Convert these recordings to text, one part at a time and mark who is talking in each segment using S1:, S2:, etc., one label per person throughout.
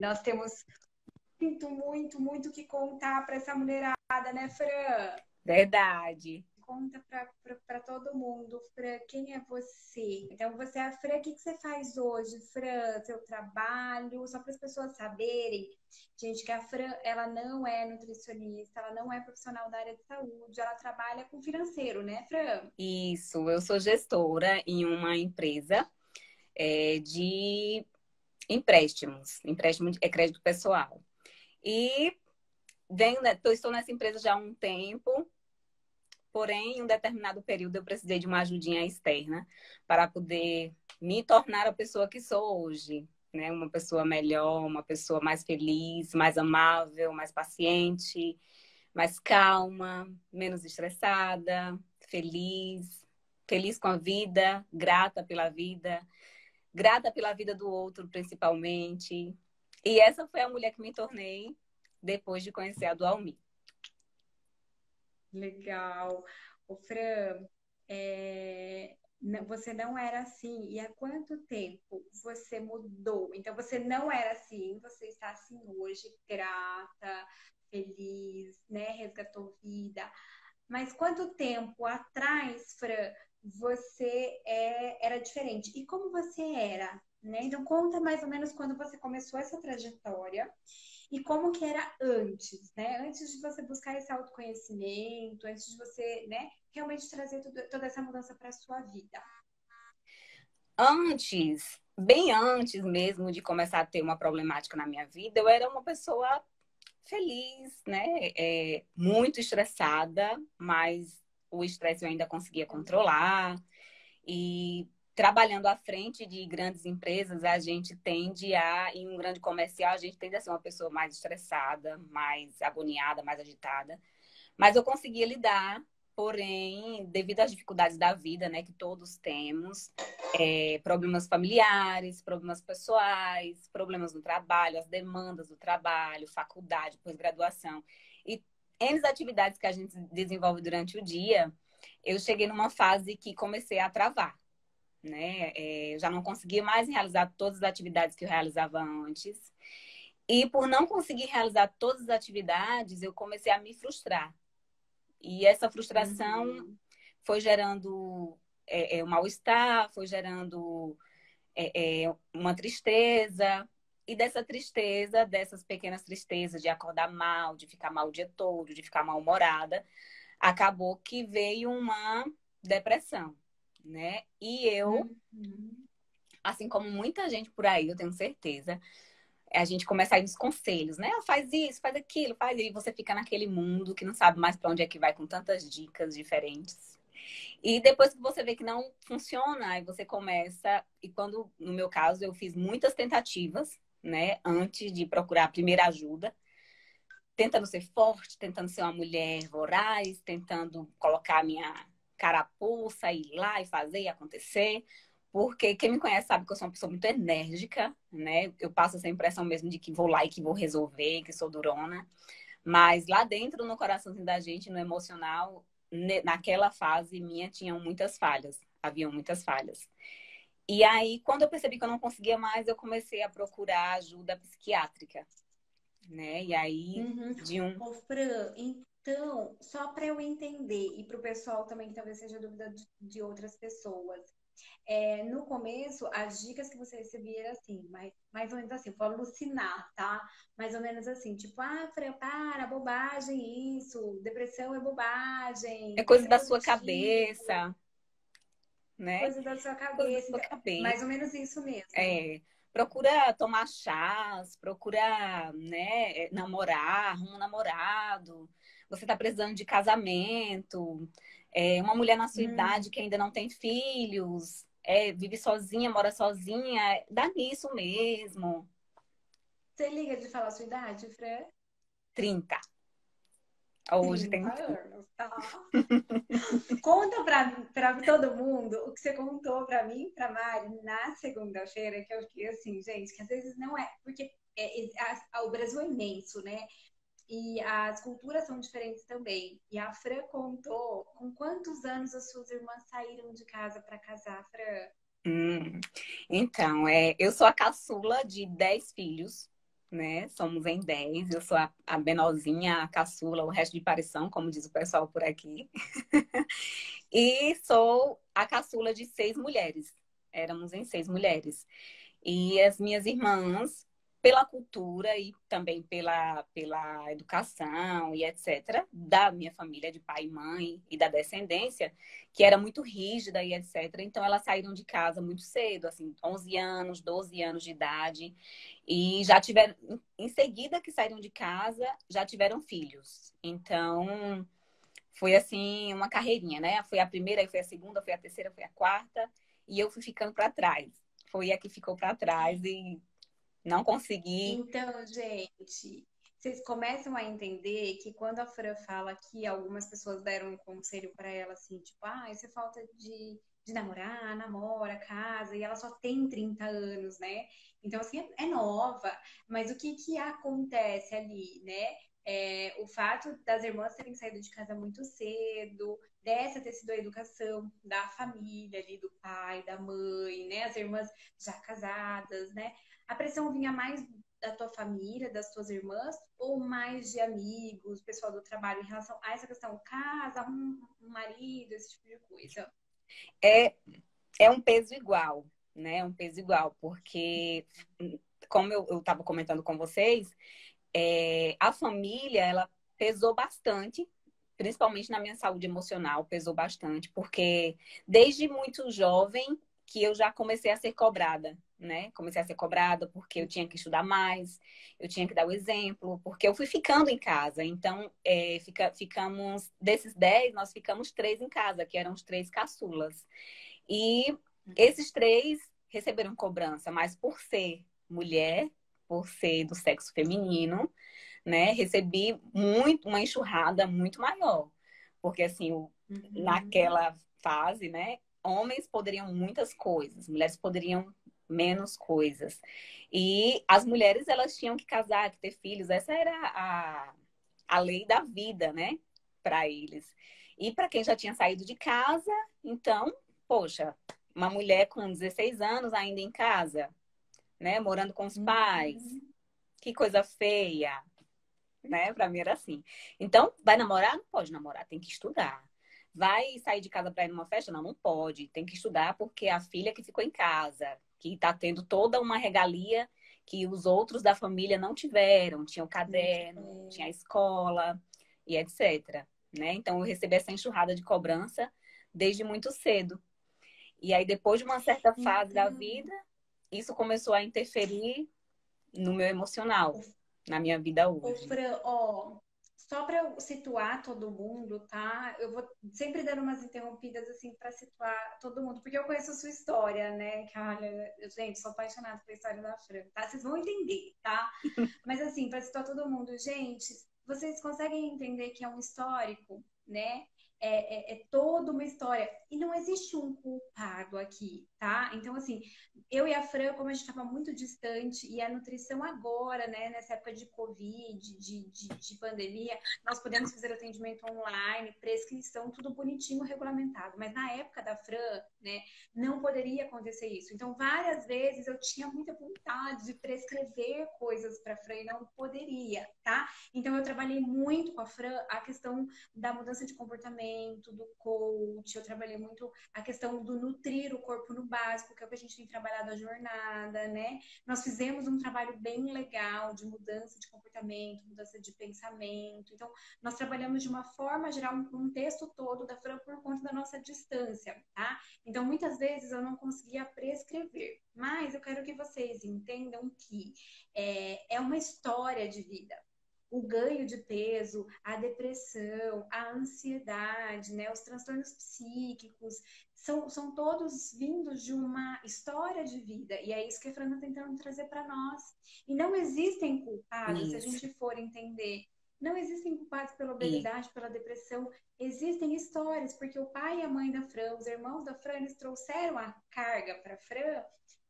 S1: Nós temos muito, muito, muito o que contar para essa mulherada, né, Fran?
S2: Verdade.
S1: Conta para todo mundo, Fran, quem é você? Então, você é a Fran, o que você faz hoje, Fran? Seu trabalho, só para as pessoas saberem, gente, que a Fran, ela não é nutricionista, ela não é profissional da área de saúde, ela trabalha com financeiro, né, Fran?
S2: Isso, eu sou gestora em uma empresa de empréstimos, empréstimo é crédito pessoal. E estou nessa empresa já há um tempo, porém, em um determinado período eu precisei de uma ajudinha externa para poder me tornar a pessoa que sou hoje, né? Uma pessoa melhor, uma pessoa mais feliz, mais amável, mais paciente, mais calma, menos estressada, feliz, feliz com a vida, grata pela vida do outro, principalmente. E essa foi a mulher que me tornei depois de conhecer a Dualmi.
S1: Legal. O Fran, você não era assim. E há quanto tempo você mudou? Então, você não era assim, você está assim hoje, grata, feliz, né? Resgatou vida. Mas quanto tempo atrás, Fran, era diferente? E como você era, né? Então, conta mais ou menos quando você começou essa trajetória e como que era antes, né? Antes de você buscar esse autoconhecimento, antes de você, né, realmente trazer toda essa mudança para a sua vida.
S2: Antes, bem antes mesmo de começar a ter uma problemática na minha vida, eu era uma pessoa feliz, né? Muito estressada, mas o estresse eu ainda conseguia controlar. E trabalhando à frente de grandes empresas, a gente tende em um grande comercial, a gente tende a ser uma pessoa mais estressada, mais agoniada, mais agitada. Mas eu conseguia lidar, porém, devido às dificuldades da vida, né, que todos temos, problemas familiares, problemas pessoais, problemas no trabalho, as demandas do trabalho, faculdade, pós-graduação e N atividades que a gente desenvolve durante o dia, eu cheguei numa fase que comecei a travar, né? Eu já não conseguia mais realizar todas as atividades que eu realizava antes. E por não conseguir realizar todas as atividades, eu comecei a me frustrar. E essa frustração
S1: Uhum.
S2: foi gerando um mal-estar, foi gerando uma tristeza. E dessa tristeza, dessas pequenas tristezas de acordar mal, de ficar mal o dia todo, de ficar mal-humorada, acabou que veio uma depressão, né? E eu,
S1: Uhum.
S2: assim como muita gente por aí, eu tenho certeza, a gente começa a ir nos conselhos, né? Faz isso, faz aquilo, faz isso. E você fica naquele mundo que não sabe mais para onde é que vai com tantas dicas diferentes. E depois que você vê que não funciona, aí você começa. E quando, no meu caso, eu fiz muitas tentativas, né? Antes de procurar a primeira ajuda, tentando ser forte, tentando ser uma mulher voraz, tentando colocar a minha carapuça, ir lá e fazer e acontecer. Porque quem me conhece sabe que eu sou uma pessoa muito enérgica, né? Eu passo essa impressão mesmo de que vou lá e que vou resolver, que sou durona. Mas lá dentro, no coraçãozinho da gente, no emocional, naquela fase minha, tinham muitas falhas. Haviam muitas falhas. E aí, quando eu percebi que eu não conseguia mais, eu comecei a procurar ajuda psiquiátrica, né? E aí,
S1: Uhum.
S2: de um
S1: Ô, Fran, então, só para eu entender, e para o pessoal também, que talvez seja dúvida de outras pessoas, no começo, as dicas que você recebia era assim, mais ou menos assim, vou alucinar, tá? Mais ou menos assim, tipo, Fran, para, bobagem isso, depressão é
S2: é
S1: bobagem,
S2: coisa
S1: pensa
S2: da sua
S1: positivo,
S2: cabeça, né?
S1: coisa da sua
S2: Coisa da
S1: cabeça,
S2: sua
S1: então, mais
S2: cabeça.
S1: ou menos isso mesmo.
S2: É, procura tomar chás, procura, né, namorar, arruma um namorado. Você está precisando de casamento. Uma mulher na sua idade
S1: Hum.
S2: que ainda não tem filhos, vive sozinha, mora sozinha, dá nisso mesmo.
S1: Você liga de falar a sua idade, Fran?
S2: 30. Hoje
S1: 30
S2: tem 30.
S1: anos, tá? Conta para todo mundo o que você contou para mim e para Mari na segunda-feira, que eu fiquei assim, gente, que às vezes não é, porque o Brasil é imenso, né? E as culturas são diferentes também. E a Fran contou com quantos anos as suas irmãs saíram de casa para casar, Fran?
S2: Hum. Então, eu sou a caçula de 10 filhos. né? Somos em 10. Eu sou a menorzinha, a caçula, o resto de parição, como diz o pessoal por aqui. E sou a caçula de 6 mulheres. Éramos em 6 mulheres. E as minhas irmãs, pela cultura e também pela educação e etc., da minha família de pai e mãe e da descendência, que era muito rígida e etc., então elas saíram de casa muito cedo, assim, 11 anos, 12 anos de idade, e já tiveram, em seguida que saíram de casa, já tiveram filhos. Então, foi assim, uma carreirinha, né? Foi a primeira, aí foi a segunda, foi a terceira, foi a quarta, e eu fui ficando para trás. Foi a que ficou para trás e não consegui.
S1: Então, gente, vocês começam a entender que quando a Fran fala que algumas pessoas deram um conselho para ela, assim, tipo, ah, isso é falta de namorar, namora, casa, e ela só tem 30 anos, né? Então, assim, é nova, mas o que que acontece ali, né? O fato das irmãs terem saído de casa muito cedo, dessa ter sido a educação da família ali, do pai, da mãe, né? As irmãs já casadas, né? A pressão vinha mais da tua família, das tuas irmãs, ou mais de amigos, pessoal do trabalho, em relação a essa questão, casa, um marido, esse tipo de coisa?
S2: É, é um peso igual, né? É um peso igual, porque, como eu estava comentando com vocês, a família, ela pesou bastante, principalmente na minha saúde emocional, pesou bastante, porque desde muito jovem que eu já comecei a ser cobrada, né? Comecei a ser cobrada porque eu tinha que estudar mais, eu tinha que dar o exemplo, porque eu fui ficando em casa. Então, ficamos, desses 10, nós ficamos 3 em casa, que eram os 3 caçulas. E esses 3 receberam cobrança, mas por ser mulher, por ser do sexo feminino, né, recebi uma enxurrada muito maior. Porque, assim,
S1: Uhum.
S2: naquela fase, né, homens poderiam muitas coisas, mulheres poderiam menos coisas. E as mulheres, elas tinham que casar, que ter filhos. Essa era a lei da vida, né, para eles. E para quem já tinha saído de casa, então, poxa, uma mulher com 16 anos ainda em casa, né, morando com os pais,
S1: Uhum.
S2: que coisa feia, né? Pra mim era assim. Então, vai namorar? Não pode namorar, tem que estudar. Vai sair de casa para ir numa festa? Não, não pode. Tem que estudar porque é a filha que ficou em casa, que tá tendo toda uma regalia que os outros da família não tiveram. Tinha o caderno, tinha a escola e etc. Né? Então, eu recebi essa enxurrada de cobrança desde muito cedo. E aí, depois de uma certa fase da
S1: Então,
S2: vida, isso começou a interferir no meu emocional, na minha vida
S1: ô,
S2: hoje.
S1: Fran, ó, só para eu situar todo mundo, tá? Eu vou sempre dando umas interrompidas assim para situar todo mundo, porque eu conheço a sua história, né? Que olha, gente, sou apaixonada pela história da Fran, tá? Vocês vão entender, tá? Mas assim, para situar todo mundo, gente, vocês conseguem entender que é um histórico, né? É toda uma história. E não existe um culpado aqui, tá? Então, assim, eu e a Fran, como a gente estava muito distante, e a nutrição agora, né, nessa época de Covid, de pandemia, nós podemos fazer atendimento online, prescrição, tudo bonitinho, regulamentado. Mas na época da Fran, né, não poderia acontecer isso. Então, várias vezes eu tinha muita vontade de prescrever coisas para a Fran e não poderia, tá? Então, eu trabalhei muito com a Fran a questão da mudança de comportamento, do coach, eu trabalhei muito a questão do nutrir o corpo no básico, que é o que a gente tem trabalhado a jornada, né? Nós fizemos um trabalho bem legal de mudança de comportamento, mudança de pensamento. Então, nós trabalhamos de uma forma geral, um contexto todo da Fran por conta da nossa distância, tá? Então, muitas vezes eu não conseguia prescrever, mas eu quero que vocês entendam que é uma história de vida. O ganho de peso, a depressão, a ansiedade, né, os transtornos psíquicos, são todos vindos de uma história de vida. E é isso que a Fran está tentando trazer para nós. E não existem culpados, se a
S2: Isso,
S1: gente for entender. Não existem culpados pela
S2: e
S1: obesidade, pela depressão. Existem histórias, porque o pai e a mãe da Fran, os irmãos da Fran, eles trouxeram a carga para a Fran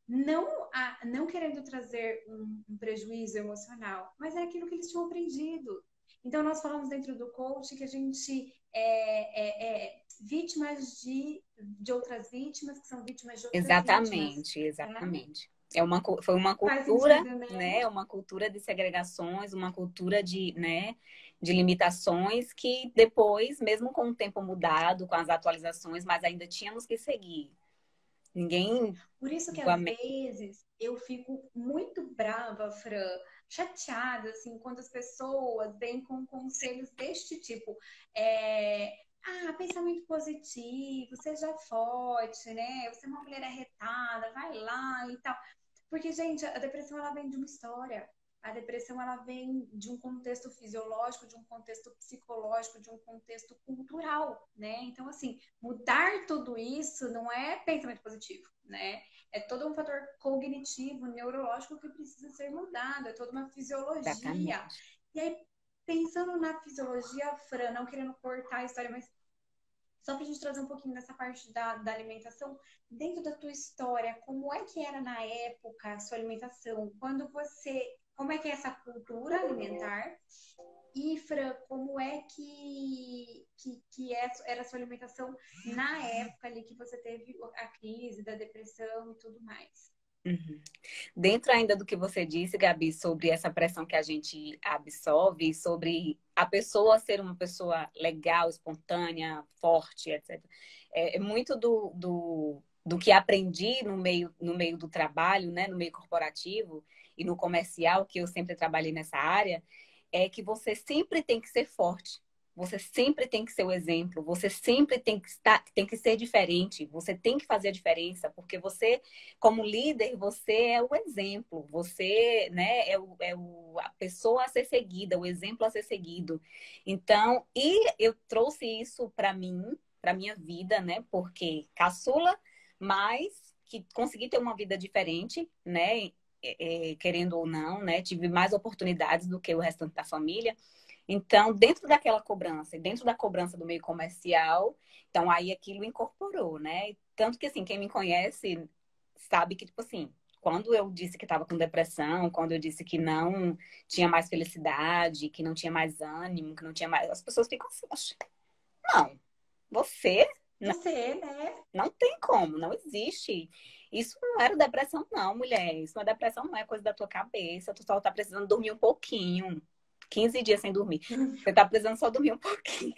S1: não querendo trazer um prejuízo emocional, mas é aquilo que eles tinham aprendido. Então, nós falamos dentro do coach que a gente é vítimas de outras vítimas, que são vítimas de outras vítimas.
S2: exatamente,
S1: Tá?
S2: exatamente. Foi uma
S1: Faz
S2: cultura,
S1: sentido, né?
S2: né? Uma cultura de segregações, uma cultura de, né, de limitações que depois, mesmo com o tempo mudado, com as atualizações, mas ainda tínhamos que seguir. Ninguém.
S1: Por isso que às vezes eu fico muito brava, Fran, chateada, assim, quando as pessoas vêm com conselhos deste tipo. Pensamento positivo, seja forte, né? Você é uma mulher arretada, vai lá e tal. Porque, gente, a depressão ela vem de uma história. A depressão ela vem de um contexto fisiológico, de um contexto psicológico, de um contexto cultural, né? Então, assim, mudar tudo isso não é pensamento positivo, né? É todo um fator cognitivo, neurológico que precisa ser mudado, é toda uma fisiologia.
S2: Exatamente.
S1: E aí, pensando na fisiologia, Fran, não querendo cortar a história, mas só para a gente trazer um pouquinho dessa parte da alimentação, dentro da tua história, como é que era na época a sua alimentação? Quando você. Como é que é essa cultura alimentar? E, Fran, como é era a sua alimentação na época ali que você teve a crise da depressão e tudo mais?
S2: Uhum. Dentro ainda do que você disse, Gabi, sobre essa pressão que a gente absorve, sobre a pessoa ser uma pessoa legal, espontânea, forte, etc. É muito do que aprendi no meio do trabalho, né, no meio corporativo e no comercial, que eu sempre trabalhei nessa área, é que você sempre tem que ser forte. Você sempre tem que ser o exemplo, você sempre tem que ser diferente, você tem que fazer a diferença, porque você como líder, você é o exemplo, você, né, a pessoa a ser seguida, o exemplo a ser seguido. Então, e eu trouxe isso para minha vida, né, porque caçula, mas que consegui ter uma vida diferente, né, querendo ou não, né, tive mais oportunidades do que o restante da família. Então, dentro daquela cobrança, e dentro da cobrança do meio comercial, então aí aquilo incorporou, né? Tanto que, assim, quem me conhece sabe que, tipo assim, quando eu disse que estava com depressão, quando eu disse que não tinha mais felicidade, que não tinha mais ânimo, que não tinha mais. As pessoas ficam assim, "Oxe, não, você não,
S1: Você, né?
S2: não tem como, não existe. Isso não era depressão, não, mulher. Isso não é depressão, não é coisa da tua cabeça. Tu só tá precisando dormir um pouquinho. 15 dias sem dormir. Você tá precisando só dormir um pouquinho.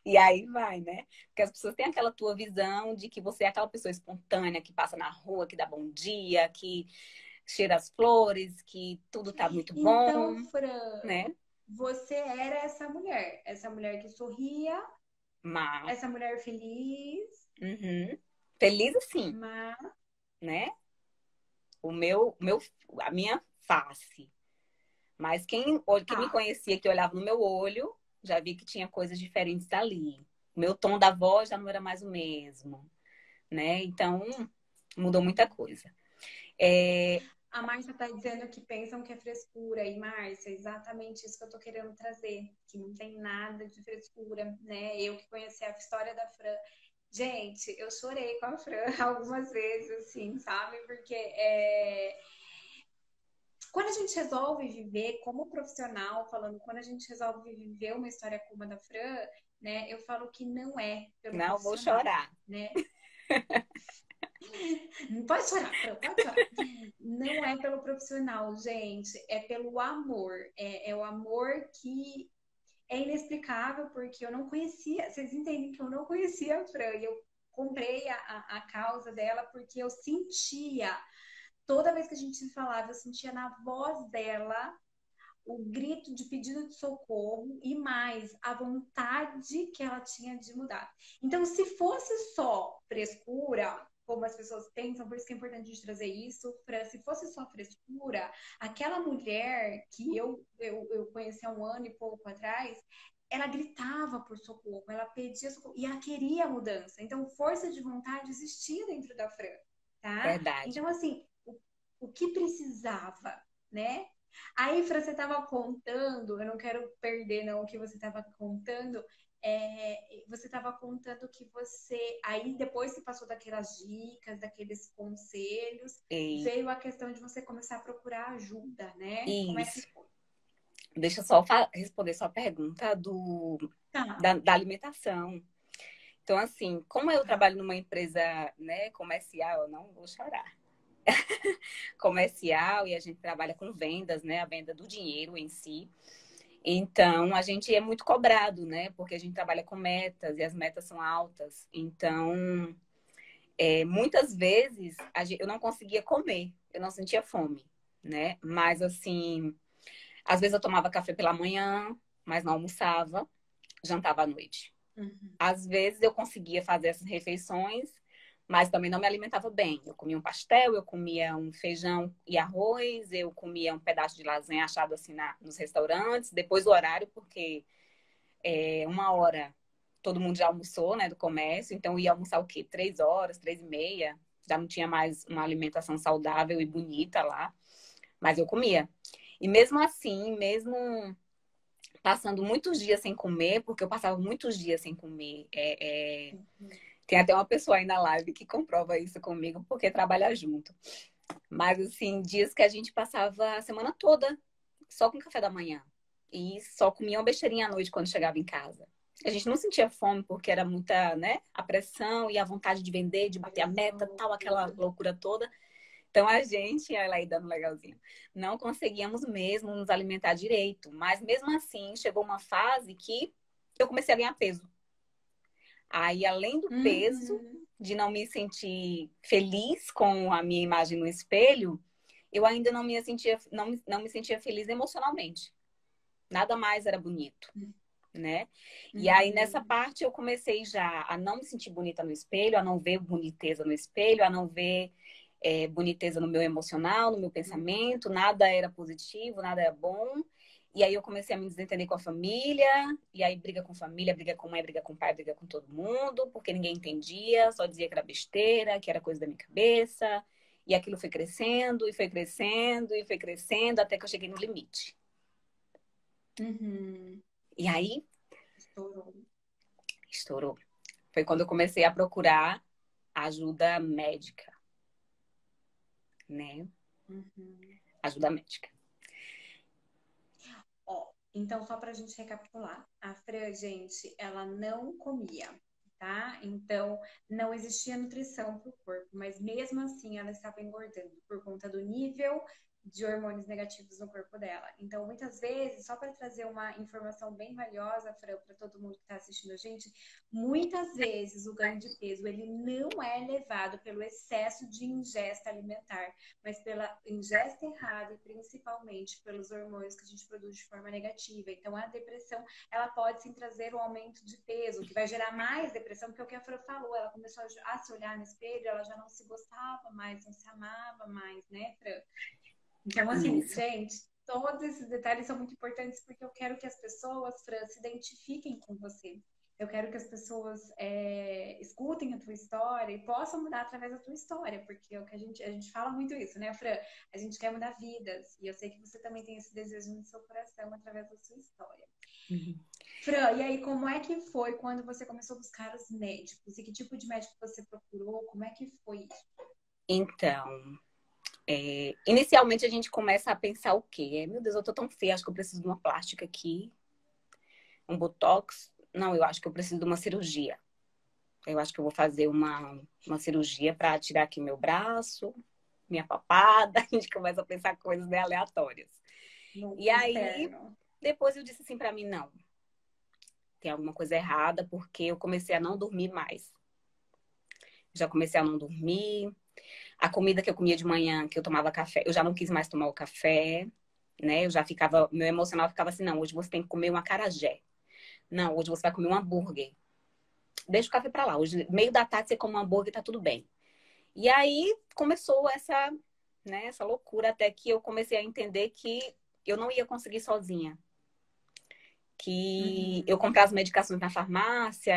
S2: E aí vai, né? Porque as pessoas têm aquela tua visão de que você é aquela pessoa espontânea que passa na rua, que dá bom dia, que cheira as flores, que tudo tá muito
S1: Então,
S2: bom,
S1: Fran,
S2: né?
S1: você era essa mulher que sorria,
S2: Mas,
S1: essa mulher feliz,
S2: uhum, feliz assim,
S1: mas
S2: né? A minha face. Mas quem me
S1: tá.
S2: conhecia, que olhava no meu olho, já vi que tinha coisas diferentes ali. O meu tom da voz já não era mais o mesmo, né? Então, mudou muita coisa. É,
S1: A Márcia está dizendo que pensam que é frescura. E, Márcia, é exatamente isso que eu tô querendo trazer. Que não tem nada de frescura, né? Eu que conheci a história da Fran. Gente, eu chorei com a Fran algumas vezes, assim, sabe? Porque quando a gente resolve viver como profissional, falando, quando a gente resolve viver uma história como a da Fran, né? Eu falo que não é pelo
S2: não vou
S1: profissional,
S2: chorar.
S1: né? Não pode chorar, Fran, pode chorar. Não é pelo profissional, gente, é pelo amor. É o amor que é inexplicável, porque eu não conhecia. Vocês entendem que eu não conhecia a Fran, e eu comprei a causa dela porque eu sentia, toda vez que a gente falava, eu sentia na voz dela o grito de pedido de socorro e mais a vontade que ela tinha de mudar. Então, se fosse só frescura, como as pessoas pensam, por isso que é importante a gente trazer isso, se fosse só frescura, aquela mulher que eu conheci há um ano e pouco atrás, ela gritava por socorro, ela pedia socorro e ela queria mudança. Então, força de vontade existia dentro da Fran, tá?
S2: Verdade.
S1: Então, assim, o que precisava, né? Aí, Fran, você estava contando, eu não quero perder não o que você estava contando, você estava contando que você, aí depois que passou daquelas dicas, daqueles conselhos,
S2: E,
S1: veio a questão de você começar a procurar ajuda, né? Como é que
S2: isso.
S1: foi?
S2: Deixa eu só responder sua pergunta
S1: Tá,
S2: da alimentação. Então, assim, como eu
S1: tá.
S2: trabalho numa empresa, né, comercial, eu não vou chorar. comercial e a gente trabalha com vendas, né? A venda do dinheiro em si. Então, a gente é muito cobrado, né? Porque a gente trabalha com metas e as metas são altas. Então, muitas vezes eu não conseguia comer, eu não sentia fome, né? Mas, assim, às vezes eu tomava café pela manhã, mas não almoçava, jantava à noite.
S1: Uhum.
S2: Às vezes eu conseguia fazer essas refeições, mas também não me alimentava bem. Eu comia um pastel, eu comia um feijão e arroz, eu comia um pedaço de lasanha achado assim nos restaurantes, depois do horário, porque 1 hora todo mundo já almoçou, né, do comércio, então eu ia almoçar o quê? 3 horas, 3h30, já não tinha mais uma alimentação saudável e bonita lá, mas eu comia. E mesmo assim, mesmo passando muitos dias sem comer, porque eu passava muitos dias sem comer. Tem até uma pessoa aí na live que comprova isso comigo, porque trabalha junto. Mas, assim, dias que a gente passava a semana toda só com café da manhã. E só comia uma besteirinha à noite quando chegava em casa. A gente não sentia fome porque era muita, né, a pressão e a vontade de vender, de bater a meta, tal, aquela loucura toda. Então a gente, ela aí dando legalzinho, não conseguíamos mesmo nos alimentar direito. Mas mesmo assim, chegou uma fase que eu comecei a ganhar peso. Aí, além do peso, de não me sentir feliz com a minha imagem no espelho, eu ainda não me sentia feliz emocionalmente. Nada mais era bonito, né? E aí, nessa parte, eu comecei já a não me sentir bonita no espelho, a não ver boniteza no espelho, a não ver boniteza no meu emocional, no meu pensamento, nada era positivo, nada era bom. E aí eu comecei a me desentender com a família, e aí briga com família, briga com mãe, briga com pai, briga com todo mundo, porque ninguém entendia, só dizia que era besteira, que era coisa da minha cabeça. E aquilo foi crescendo, e foi crescendo, e foi crescendo, até que eu cheguei no limite. E aí, estourou. Foi quando eu comecei a procurar ajuda médica, né? Ajuda médica.
S1: Ó, então, só pra gente recapitular. A Fran, gente, ela não comia, tá? Então, não existia nutrição pro corpo, mas mesmo assim ela estava engordando por conta do nível de hormônios negativos no corpo dela. Então, muitas vezes, só para trazer uma informação bem valiosa, Fran, para todo mundo que está assistindo a gente, muitas vezes o ganho de peso ele não é levado pelo excesso de ingesta alimentar, mas pela ingesta errada e principalmente pelos hormônios que a gente produz de forma negativa. Então, a depressão, ela pode sim trazer um aumento de peso, que vai gerar mais depressão, porque é o que a Fran falou, ela começou a se olhar no espelho, ela já não se gostava mais, não se amava mais, né, Fran? Então, assim, gente, todos esses detalhes são muito importantes porque eu quero que as pessoas, Fran, se identifiquem com você. Eu quero que as pessoas escutem a tua história e possam mudar através da tua história, porque é o que a gente fala muito isso, né, Fran? A gente quer mudar vidas. E eu sei que você também tem esse desejo no seu coração através da sua história. Fran, e aí, como é que foi quando você começou a buscar os médicos? E que tipo de médico você procurou? Como é que foi isso?
S2: Então, inicialmente a gente começa a pensar o quê? Meu Deus, eu tô tão feia, acho que eu preciso de uma plástica aqui, um botox. Não, eu acho que eu preciso de uma cirurgia. Eu acho que eu vou fazer uma cirurgia para tirar aqui meu braço, minha papada. A gente começa a pensar coisas bem aleatórias. E aí, depois eu disse assim para mim, não, tem alguma coisa errada, porque eu comecei a não dormir mais. Já comecei a não dormir. A comida que eu comia de manhã, que eu tomava café, eu já não quis mais tomar o café, né? Eu já ficava, meu emocional ficava assim, não, hoje você tem que comer um acarajé. Não, hoje você vai comer um hambúrguer. Deixa o café pra lá. Hoje, meio da tarde, você come um hambúrguer, tá tudo bem. E aí começou essa, né, essa loucura, até que eu comecei a entender que eu não ia conseguir sozinha. Que eu comprar as medicações na farmácia,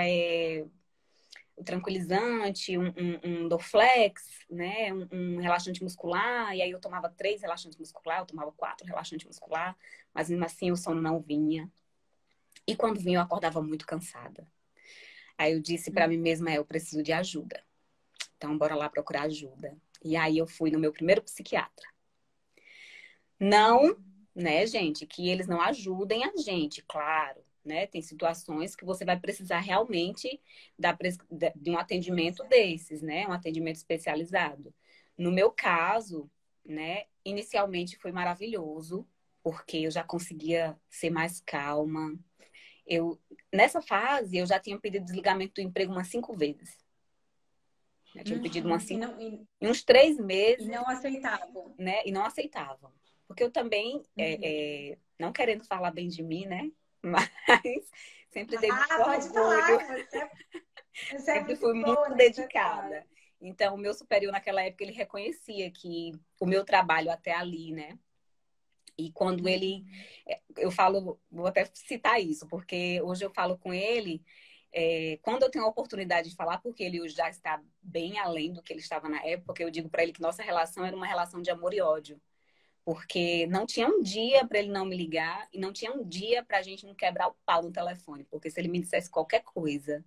S2: o tranquilizante, um Dorflex, né? Um relaxante muscular. E aí eu tomava 3 relaxantes muscular, eu tomava 4 relaxantes muscular, mas mesmo assim o sono não vinha. E quando vinha eu acordava muito cansada. Aí eu disse para mim mesma, eu preciso de ajuda. Então bora lá procurar ajuda. E aí eu fui no meu primeiro psiquiatra. Não, né, gente, que eles não ajudem a gente, claro. Né? Tem situações que você vai precisar realmente de um atendimento desses, né? Um atendimento especializado. No meu caso, né, inicialmente foi maravilhoso, porque eu já conseguia ser mais calma. Nessa fase, eu já tinha pedido desligamento do emprego umas 5 vezes. Eu tinha pedido umas
S1: Uhum.
S2: 5, em uns 3 meses,
S1: E não aceitavam.
S2: né, e não aceitavam. Porque eu também,
S1: Uhum.
S2: não querendo falar bem de mim, né, mas sempre dei muito
S1: Ah, pode
S2: orgulho,
S1: falar, você é
S2: sempre
S1: muito
S2: fui
S1: boa
S2: muito
S1: nesse detalhe.
S2: dedicada. Então, o meu superior naquela época, ele reconhecia que o meu trabalho até ali, né, e quando ele,
S1: Uhum.
S2: eu falo, vou até citar isso, porque hoje eu falo com ele, quando eu tenho a oportunidade de falar, porque ele hoje já está bem além do que ele estava na época, eu digo para ele que nossa relação era uma relação de amor e ódio. Porque não tinha um dia para ele não me ligar e não tinha um dia para a gente não quebrar o pau no telefone. Porque se ele me dissesse qualquer coisa,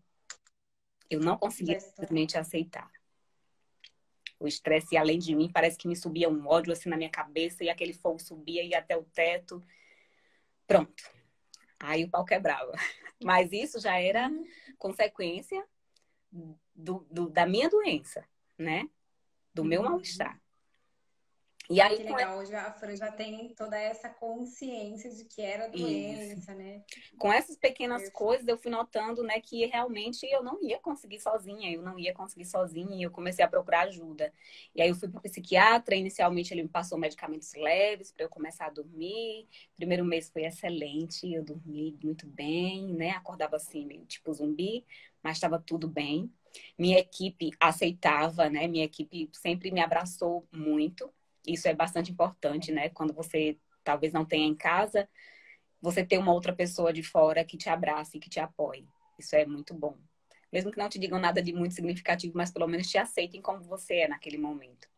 S2: eu não
S1: Já
S2: conseguia
S1: estourava.
S2: simplesmente aceitar. O estresse, além de mim, parece que me subia um ódio assim na minha cabeça e aquele fogo subia e ia até o teto. Pronto. Aí o pau quebrava. Mas isso já era
S1: Hum.
S2: consequência da minha doença, né? Do meu
S1: Uhum.
S2: mal-estar. E
S1: Ai,
S2: aí
S1: que
S2: com
S1: legal. Hoje a Fran já tem toda essa consciência de que era
S2: isso.
S1: doença, né?
S2: Com essas pequenas
S1: Perfeito.
S2: coisas, eu fui notando, né, que realmente eu não ia conseguir sozinha, e eu comecei a procurar ajuda. E aí eu fui para o psiquiatra, inicialmente ele me passou medicamentos leves para eu começar a dormir. Primeiro mês foi excelente, eu dormi muito bem, né, acordava assim, meio tipo zumbi, mas estava tudo bem. Minha equipe aceitava, né, minha equipe sempre me abraçou muito. Isso é bastante importante, né, quando você talvez não tenha em casa, você ter uma outra pessoa de fora que te abrace, que te apoie. Isso é muito bom. Mesmo que não te digam nada de muito significativo, mas pelo menos te aceitem como você é naquele momento.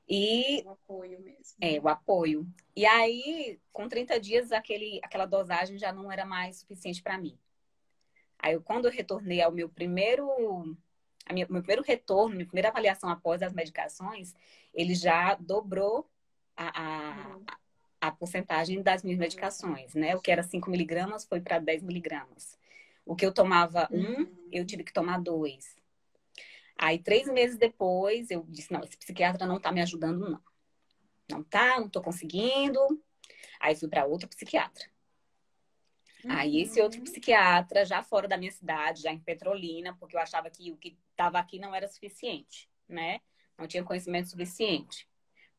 S2: E
S1: O apoio mesmo, né?
S2: o apoio. E aí, com 30 dias, aquela dosagem já não era mais suficiente para mim. Aí, quando eu retornei ao meu primeiro retorno, minha primeira avaliação após as medicações, ele já dobrou a,
S1: Uhum.
S2: a porcentagem das minhas
S1: A dosagem.
S2: medicações, né? O que era 5 miligramas foi para 10 miligramas. O que eu tomava eu
S1: Uhum.
S2: tive que tomar 2. Aí, 3 meses depois, eu disse, não, esse psiquiatra não tá me ajudando, não. Não tá, não tô conseguindo. Aí, fui para outro psiquiatra. Aí, esse outro
S1: Uhum.
S2: psiquiatra, já fora da minha cidade, já em Petrolina, porque eu achava que o que estava aqui não era suficiente, né? Não tinha conhecimento suficiente.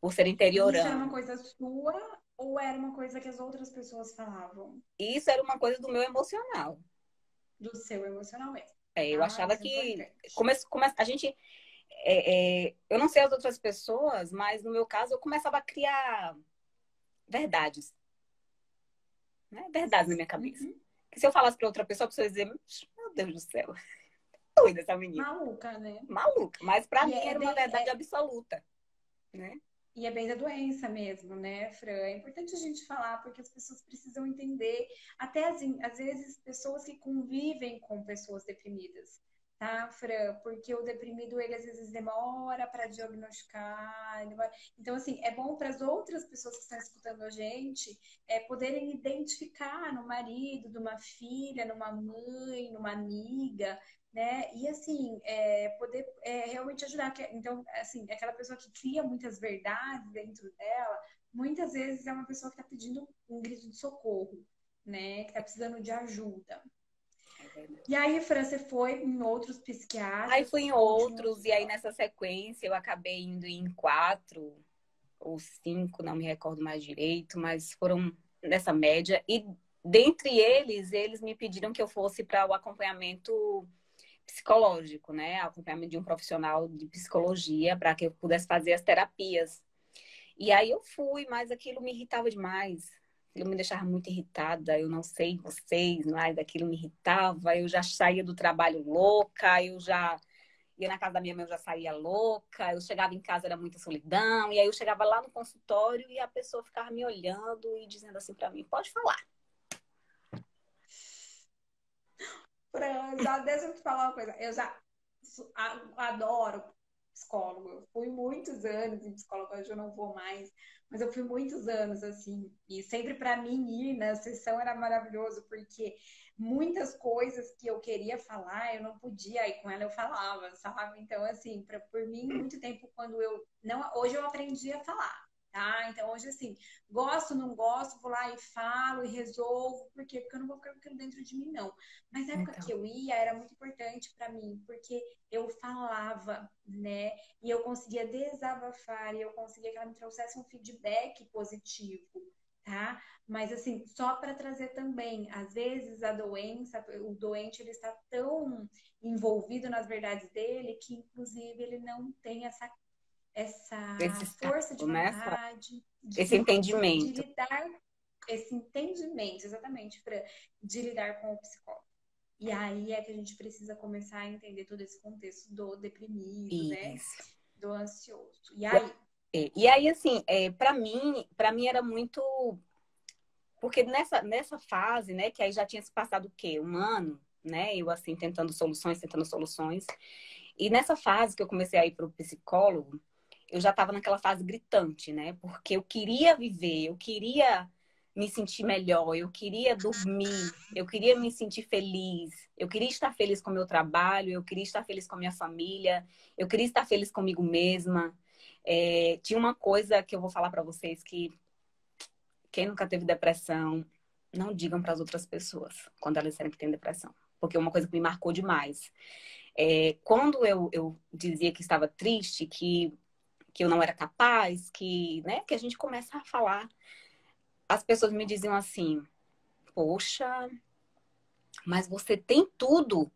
S2: Por ser
S1: E isso era uma
S2: interiorano.
S1: coisa sua ou era uma coisa que as outras pessoas falavam?
S2: Isso era uma coisa do meu emocional.
S1: Do seu emocional mesmo.
S2: Eu
S1: Ah,
S2: achava
S1: isso é
S2: que
S1: importante.
S2: a gente, eu não sei as outras pessoas, mas no meu caso eu começava a criar verdades, né? Verdades na minha cabeça.
S1: Uhum.
S2: Que se eu falasse para outra pessoa, a pessoa ia dizer, meu Deus do céu, doida essa menina,
S1: Maluca, né?
S2: maluca. Mas para
S1: E
S2: mim
S1: é
S2: era uma
S1: bem,
S2: verdade absoluta, né?
S1: e é bem da doença mesmo, né, Fran? É importante a gente falar porque as pessoas precisam entender, até assim, às vezes pessoas que convivem com pessoas deprimidas, tá, Fran? Porque o deprimido, ele às vezes demora para diagnosticar. Então, assim, é bom para as outras pessoas que estão escutando a gente poderem identificar no marido, numa filha, numa mãe, numa amiga, né? E assim, poder realmente ajudar. Então, assim, aquela pessoa que cria muitas verdades dentro dela, muitas vezes é uma pessoa que está pedindo um grito de socorro, né? Que está precisando de ajuda.
S2: É verdade.
S1: E aí, Fran, você foi em outros
S2: Aí
S1: psiquiatras,
S2: fui em
S1: continuou.
S2: outros, e aí nessa sequência eu acabei indo em 4 ou 5, não me recordo mais direito, mas foram nessa média. E dentre eles, eles me pediram que eu fosse para o acompanhamento psicológico, né? Acompanhamento de um profissional de psicologia para que eu pudesse fazer as terapias. E aí eu fui, mas aquilo me irritava demais. Aquilo me deixava muito irritada. Eu não sei vocês, mas aquilo me irritava. Eu já saía do trabalho louca, eu já ia na casa da minha mãe, eu já saía louca. Eu chegava em casa, era muita solidão. E aí eu chegava lá no consultório e a pessoa ficava me olhando e dizendo assim para mim: pode falar.
S1: Fran, já deixa eu te falar uma coisa. Eu já adoro psicólogo. Eu fui muitos anos em psicólogo, hoje eu não vou mais, mas eu fui muitos anos, assim, e sempre para mim ir na sessão era maravilhoso, porque muitas coisas que eu queria falar, eu não podia, aí com ela eu falava, sabe? Então, assim, por mim, muito tempo quando eu não, hoje eu aprendi a falar. Tá? Então, hoje, assim, gosto, não gosto, vou lá e falo e resolvo. Por quê? Porque eu não vou ficar com aquilo dentro de mim, não. Mas na época que
S2: Então,
S1: eu ia, era muito importante para mim, porque eu falava, né? E eu conseguia desabafar, e eu conseguia que ela me trouxesse um feedback positivo, tá? Mas assim, só para trazer também, às vezes a doença, o doente ele está tão envolvido nas verdades dele que inclusive ele não tem essa
S2: esse
S1: força de
S2: estado, né?
S1: vontade
S2: Esse
S1: de
S2: entendimento.
S1: lidar, esse entendimento, exatamente, de lidar com o psicólogo. E aí é que a gente precisa começar a entender todo esse contexto do deprimido, né?
S2: Isso.
S1: Do ansioso. E aí?
S2: E aí, assim, para mim era muito. Porque nessa fase, né, que aí já tinha se passado o quê? Um ano, né? Eu, assim, tentando soluções. E nessa fase que eu comecei a ir para o psicólogo, eu já estava naquela fase gritante, né? Porque eu queria viver, eu queria me sentir melhor, eu queria dormir, eu queria me sentir feliz, eu queria estar feliz com o meu trabalho, eu queria estar feliz com a minha família, eu queria estar feliz comigo mesma. Tinha uma coisa que eu vou falar para vocês que quem nunca teve depressão, não digam para as outras pessoas quando elas disserem que tem depressão, porque é uma coisa que me marcou demais. Quando eu dizia que estava triste, que eu não era capaz, né, que a gente começa a falar, as pessoas me diziam assim: poxa, mas você tem tudo.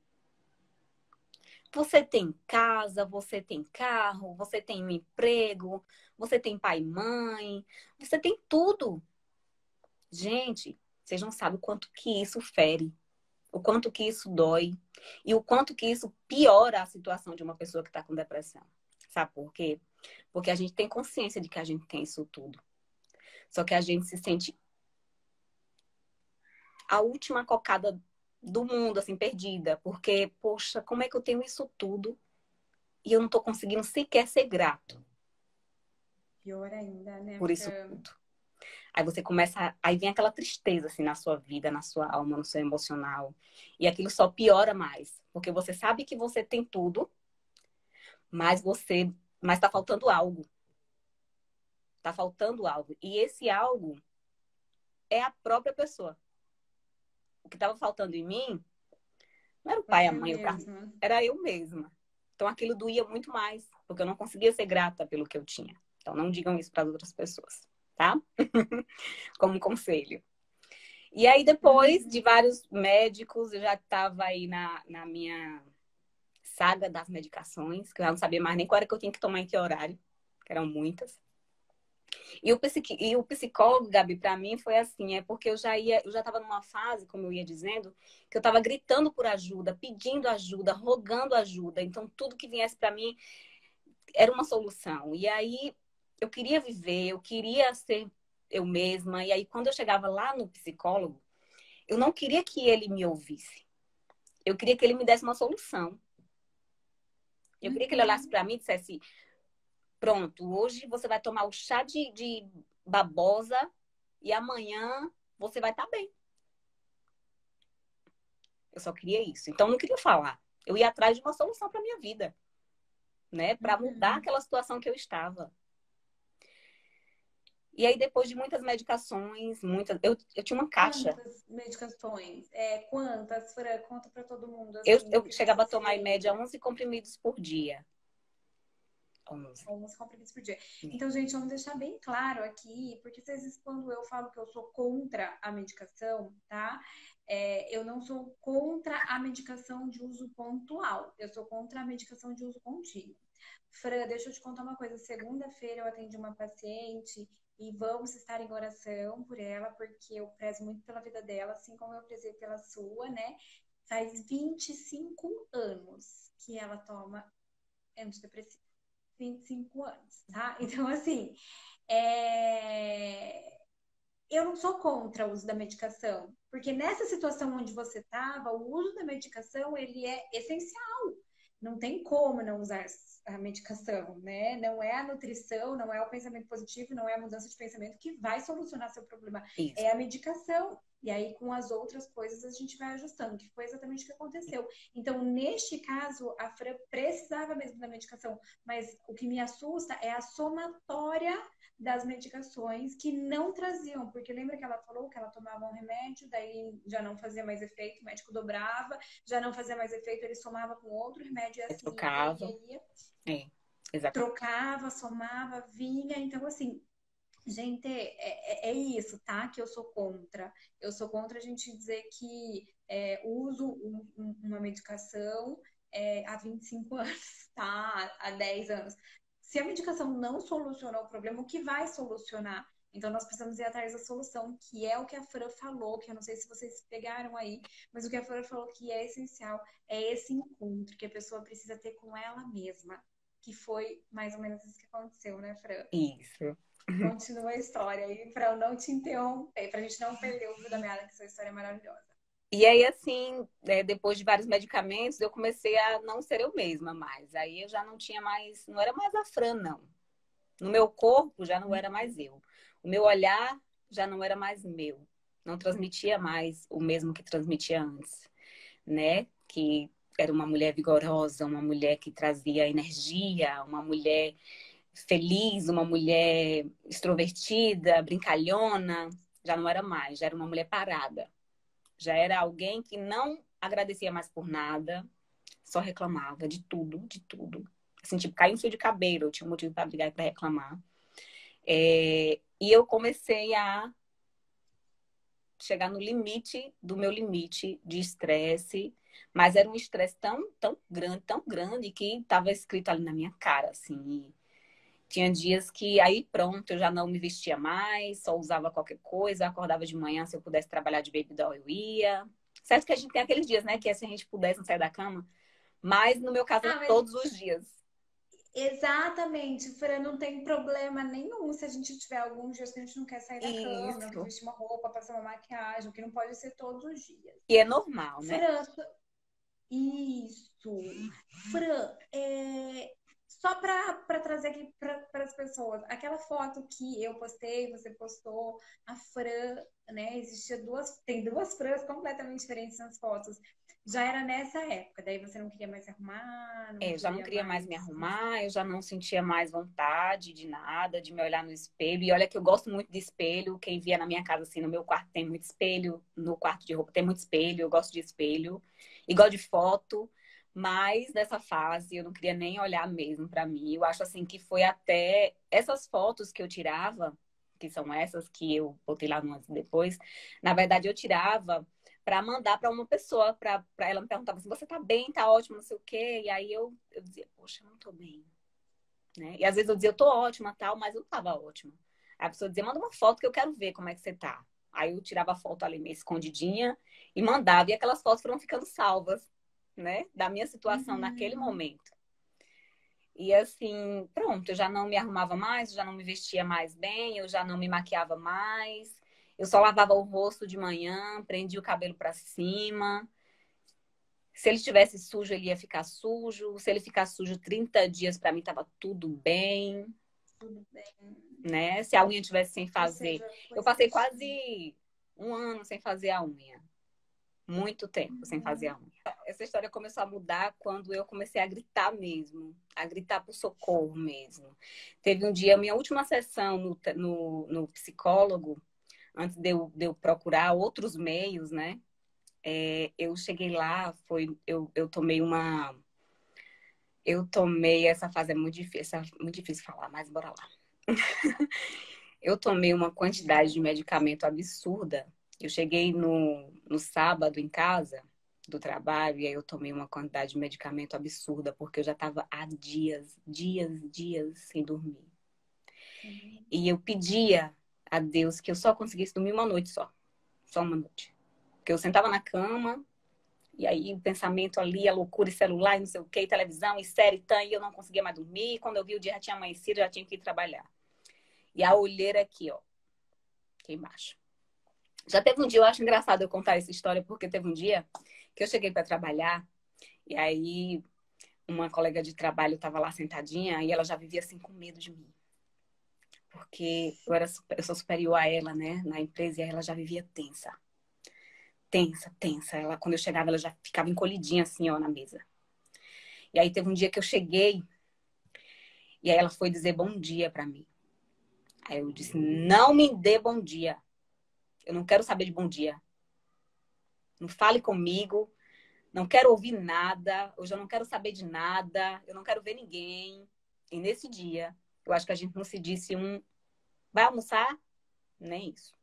S2: Você tem casa, você tem carro, você tem um emprego, você tem pai e mãe, você tem tudo. Gente, vocês não sabem o quanto que isso fere, o quanto que isso dói e o quanto que isso piora a situação de uma pessoa que está com depressão. Sabe por quê? Porque a gente tem consciência de que a gente tem isso tudo. Só que a gente se sente a última cocada do mundo, assim, perdida. Porque, poxa, como é que eu tenho isso tudo e eu não tô conseguindo sequer ser grato
S1: Pior ainda, né,
S2: por isso
S1: Fran?
S2: tudo? Aí você começa, aí vem aquela tristeza, assim, na sua vida, na sua alma, no seu emocional. E aquilo só piora mais. Porque você sabe que você tem tudo, mas tá faltando algo. Tá faltando algo. E esse algo é a própria pessoa. O que estava faltando em mim não era o pai, a
S1: Você
S2: mãe, o carro,
S1: mesma.
S2: era eu mesma. Então aquilo doía muito mais, porque eu não conseguia ser grata pelo que eu tinha. Então não digam isso para as outras pessoas, tá? Como um conselho. E aí, depois de
S1: Uhum.
S2: vários médicos, eu já estava aí na minha saga das medicações, que eu já não sabia mais nem qual era que eu tinha que tomar em que horário, que eram muitas. E o psicólogo, Gabi, para mim foi assim, porque eu já estava numa fase, como eu ia dizendo, que eu estava gritando por ajuda, pedindo ajuda, rogando ajuda. Então, tudo que viesse para mim era uma solução. E aí, eu queria viver, eu queria ser eu mesma. E aí, quando eu chegava lá no psicólogo, eu não queria que ele me ouvisse. Eu queria que ele me desse uma solução. Eu queria que ele olhasse
S1: Uhum.
S2: para mim e dissesse: pronto, hoje você vai tomar o chá de babosa e amanhã você vai estar bem. Eu só queria isso. Então, eu não queria falar. Eu ia atrás de uma solução para minha vida, né? Para mudar
S1: Uhum.
S2: aquela situação que eu estava. E aí, depois de muitas medicações, eu tinha uma caixa.
S1: Quantas medicações? Quantas, Fran? Conta para todo mundo,
S2: Eu,
S1: assim,
S2: eu
S1: que
S2: chegava
S1: você
S2: a
S1: se
S2: tomar em média
S1: lembra.
S2: 11 comprimidos por dia. 11.
S1: Alguns comprimidos por dia. Então, gente, vamos deixar bem claro aqui, porque às vezes quando eu falo que eu sou contra a medicação, tá? Eu não sou contra a medicação de uso pontual, eu sou contra a medicação de uso contínuo. Fran, deixa eu te contar uma coisa. Segunda-feira eu atendi uma paciente e vamos estar em oração por ela, porque eu prezo muito pela vida dela, assim como eu prezei pela sua, né? Faz 25 anos que ela toma antidepressivo. 25 anos, tá? Então, assim, é... eu não sou contra o uso da medicação, porque nessa situação onde você estava, o uso da medicação, ele é essencial. não tem como não usar a medicação, né? Não é a nutrição, não é o pensamento positivo, não é a mudança de pensamento que vai solucionar seu problema.
S2: Isso.
S1: É a medicação. E aí, com as outras coisas, a gente vai ajustando, que foi exatamente o que aconteceu. Então, neste caso, a Fran precisava mesmo da medicação, mas o que me assusta é a somatória das medicações que não traziam, porque lembra que ela falou que ela tomava um remédio, daí já não fazia mais efeito, o médico dobrava, já não fazia mais efeito, ele somava com outro remédio, e
S2: Eu
S1: assim
S2: trocava. Exatamente.
S1: trocava, somava, vinha, então assim, gente, é isso, tá? Que eu sou contra. Eu sou contra a gente dizer que uso uma medicação há 25 anos, tá? Há 10 anos. Se a medicação não solucionou o problema, o que vai solucionar? Então, nós precisamos ir atrás da solução, que é o que a Fran falou, que eu não sei se vocês pegaram aí, mas o que a Fran falou que é essencial é esse encontro que a pessoa precisa ter com ela mesma, que foi mais ou menos isso que aconteceu, né, Fran?
S2: Isso.
S1: Continua a história aí, para eu não te interromper, para a gente não perder o fio da meada, que sua história é maravilhosa.
S2: E aí, assim, depois de vários medicamentos, eu comecei a não ser eu mesma mais. Aí eu já não tinha mais, não era mais a Fran, não. No meu corpo já não era mais eu. O meu olhar já não era mais meu. Não transmitia mais o mesmo que transmitia antes, né? Que era uma mulher vigorosa, uma mulher que trazia energia, uma mulher feliz, uma mulher extrovertida, brincalhona. Já não era mais, já era uma mulher parada. Já era alguém que não agradecia mais por nada, só reclamava de tudo, de tudo. Assim, tipo, caiu um fio de cabelo, eu tinha um motivo para brigar e para reclamar. E eu comecei a chegar no limite do meu limite de estresse, mas era um estresse tão grande que estava escrito ali na minha cara, assim. Tinha dias que aí pronto, eu já não me vestia mais, só usava qualquer coisa, acordava de manhã, se eu pudesse trabalhar de baby doll, eu ia. Certo que a gente tem aqueles dias, né, que é se a gente pudesse não sair da cama, mas no meu caso era
S1: Ah, mas
S2: todos os dias.
S1: exatamente, Fran, não tem problema nenhum se a gente tiver alguns dias que a gente não quer sair da cama, não quer
S2: Isso.
S1: vestir uma roupa, passar uma maquiagem, que não pode ser todos os dias.
S2: E é normal, né?
S1: Fran, isso. Fran, só para trazer aqui para as pessoas, aquela foto que eu postei, você postou, a Fran, né? Tem duas Frans completamente diferentes nas fotos. Já era nessa época, daí você não queria mais se arrumar, não
S2: Eu já não
S1: queria
S2: queria mais
S1: mais.
S2: me arrumar, eu já não sentia mais vontade de nada, de me olhar no espelho. E olha que eu gosto muito de espelho. Quem via na minha casa, assim, no meu quarto tem muito espelho, no quarto de roupa tem muito espelho, eu gosto de espelho. E gosto de foto, mas nessa fase eu não queria nem olhar mesmo pra mim. Eu acho, assim, que foi até essas fotos que eu tirava, que são essas que eu botei lá no antes e depois, na verdade eu tirava para mandar para uma pessoa, para ela me perguntava assim, você tá bem, tá ótimo, não sei o quê. E aí eu dizia, poxa, eu não tô bem, né? E às vezes eu dizia, eu tô ótima, tal, mas eu não tava ótima. Aí a pessoa dizia, manda uma foto que eu quero ver como é que você tá. Aí eu tirava a foto ali meio escondidinha e mandava. E aquelas fotos foram ficando salvas, né? Da minha situação naquele
S1: Uhum.
S2: momento. E assim, pronto, eu já não me arrumava mais, eu já não me vestia mais bem, eu já não me maquiava mais. Eu só lavava o rosto de manhã, prendia o cabelo para cima. Se ele estivesse sujo, ele ia ficar sujo. Se ele ficar sujo 30 dias, para mim estava tudo bem,
S1: Tudo bem.
S2: né? Se a unha tivesse sem
S1: Ou
S2: fazer.
S1: seja, foi
S2: Eu passei
S1: certinho.
S2: quase um ano sem fazer a unha. Muito tempo sem fazer
S1: Uhum.
S2: a unha. Essa história começou a mudar quando eu comecei a gritar mesmo. A gritar por socorro mesmo. Teve um dia, minha última sessão no psicólogo, antes de eu procurar outros meios, né? Eu cheguei lá, eu tomei uma. Eu tomei, essa fase é muito difícil falar, mas bora lá. Eu tomei uma quantidade de medicamento absurda. Eu cheguei no sábado em casa do trabalho e aí eu tomei uma quantidade de medicamento absurda porque eu já estava há dias sem dormir.
S1: Sim.
S2: E eu pedia a Deus que eu só conseguisse dormir uma noite só uma noite. Porque eu sentava na cama e aí o pensamento ali, a loucura e celular e não sei o que, televisão e série, e eu não conseguia mais dormir. E quando eu vi o dia já tinha amanhecido, já tinha que ir trabalhar. E a olheira aqui, ó, aqui embaixo. Já teve um dia, eu acho engraçado eu contar essa história, porque teve um dia que eu cheguei para trabalhar e aí uma colega de trabalho estava lá sentadinha e ela já vivia assim com medo de mim. Porque eu sou superior a ela, né, na empresa, e ela já vivia tensa. Tensa, tensa. Ela, quando eu chegava, ela já ficava encolhidinha assim, ó, na mesa. E aí teve um dia que eu cheguei e aí ela foi dizer bom dia pra mim. Aí eu disse, não me dê bom dia. Eu não quero saber de bom dia. Não fale comigo. Não quero ouvir nada. Hoje eu não quero saber de nada. Eu não quero ver ninguém. E nesse dia, eu acho que a gente não se disse vai almoçar? Nem isso.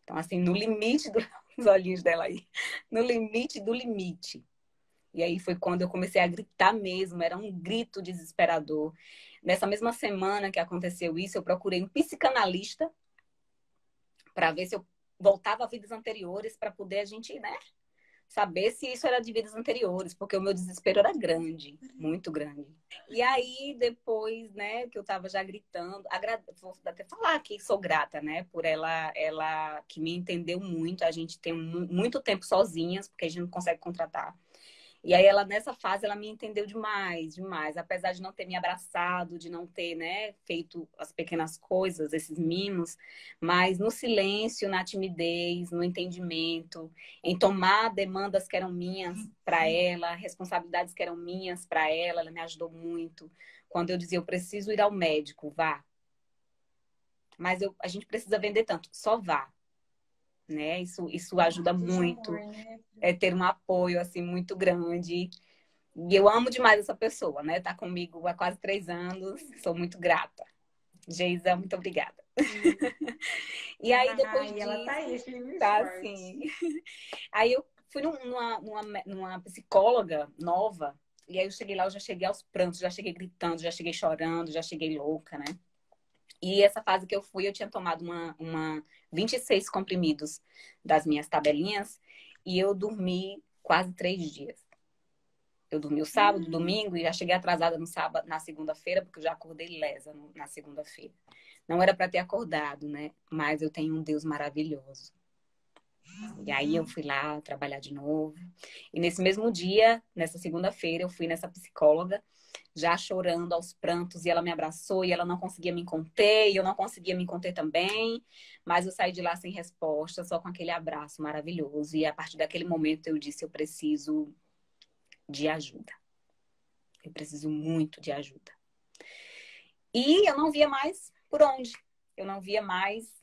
S2: Então, assim, no limite dos olhinhos dela aí. No limite do limite. E aí foi quando eu comecei a gritar mesmo. Era um grito desesperador. Nessa mesma semana que aconteceu isso, eu procurei um psicanalista para ver se eu voltava a vidas anteriores para poder a gente, né, saber se isso era de vidas anteriores, porque o meu desespero era grande, muito grande. E aí, depois, né, que eu tava já gritando, vou até falar que sou grata, né, por ela que me entendeu muito. A gente tem muito tempo sozinhas, porque a gente não consegue contratar. E aí ela, nessa fase, ela me entendeu demais, demais. Apesar de não ter me abraçado, de não ter, né, feito as pequenas coisas, esses mimos, mas no silêncio, na timidez, no entendimento, em tomar demandas que eram minhas para ela, responsabilidades que eram minhas para ela me ajudou muito. Quando eu dizia, eu preciso ir ao médico, vá. Mas a gente precisa vender tanto, só vá. Né? Isso ajuda muito.
S1: Amor, né?
S2: É ter um apoio assim muito grande. E eu amo demais essa pessoa, né? Tá comigo há quase 3 anos. Sou muito grata. Geisa, muito obrigada. E aí, depois
S1: Ai, ela tá
S2: disso,
S1: aí, firme e
S2: tá
S1: forte.
S2: assim. Aí eu fui numa psicóloga nova. E aí eu cheguei lá, eu já cheguei aos prantos, já cheguei gritando, já cheguei chorando, já cheguei louca, né? E essa fase que eu fui, eu tinha tomado uma 26 comprimidos das minhas tabelinhas e eu dormi quase 3 dias. Eu dormi o sábado, domingo e já cheguei atrasada no sábado, na segunda-feira, porque eu já acordei lesa na segunda-feira. Não era para ter acordado, né? Mas eu tenho um Deus maravilhoso. E aí eu fui lá trabalhar de novo. E nesse mesmo dia, nessa segunda-feira, eu fui nessa psicóloga, já chorando aos prantos, e ela me abraçou e ela não conseguia me conter, e eu não conseguia me conter também. Mas eu saí de lá sem resposta, só com aquele abraço maravilhoso. E a partir daquele momento eu disse, eu preciso de ajuda. Eu preciso muito de ajuda. E eu não via mais por onde. Eu não via mais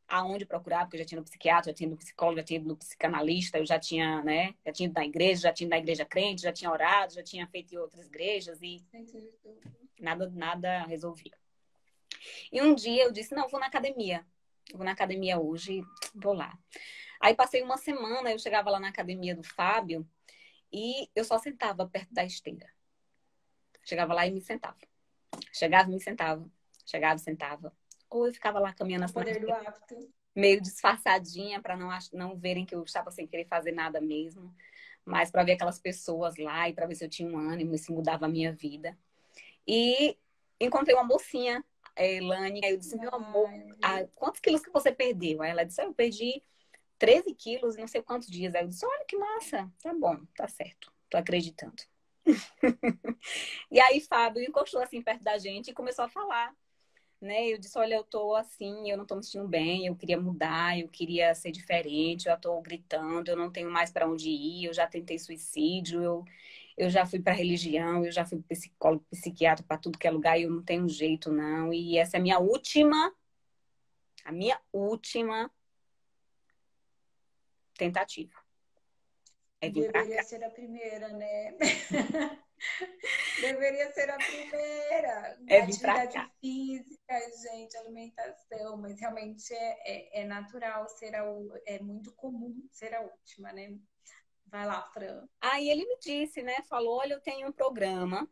S2: aonde procurar, porque eu já tinha no psiquiatra, já tinha no psicólogo, já tinha no psicanalista, eu já tinha, né? Já tinha ido na igreja, já tinha ido na igreja crente, já tinha orado, já tinha feito em outras igrejas e nada resolvia. E um dia eu disse, não, vou na academia. Eu vou na academia hoje, vou lá. Aí passei uma semana, eu chegava lá na academia do Fábio e eu só sentava perto da esteira. Chegava lá e me sentava. Chegava e me sentava. Chegava e sentava. Ou eu ficava lá caminhando
S1: O
S2: assim na
S1: poder do
S2: esteira,
S1: hábito.
S2: meio disfarçadinha para não verem que eu estava sem querer fazer nada mesmo, mas para ver aquelas pessoas lá e para ver se eu tinha um ânimo e se mudava a minha vida. E encontrei uma mocinha, a Elane, aí eu disse, meu amor, quantos quilos que você perdeu? Aí ela disse, eu perdi 13 quilos em não sei quantos dias. Aí eu disse, olha que massa, tá bom, tá certo, tô acreditando. E aí Fábio encostou assim perto da gente e começou a falar, né? Eu disse, olha, eu tô assim, eu não tô me sentindo bem, eu queria mudar, eu queria ser diferente, eu tô gritando, eu não tenho mais para onde ir, eu já tentei suicídio, eu já fui para religião, eu já fui psicólogo, psiquiatra, para tudo que é lugar, e eu não tenho jeito não. E essa é a minha última tentativa. É vir para
S1: Deveria
S2: cá.
S1: ser a primeira, né? Deveria ser a primeira.
S2: É vir para
S1: Atividade
S2: cá.
S1: física, gente, alimentação, mas realmente é natural ser é muito comum ser a última, né? Vai lá, Fran.
S2: Aí ele me disse, né? Falou, olha, eu tenho um programa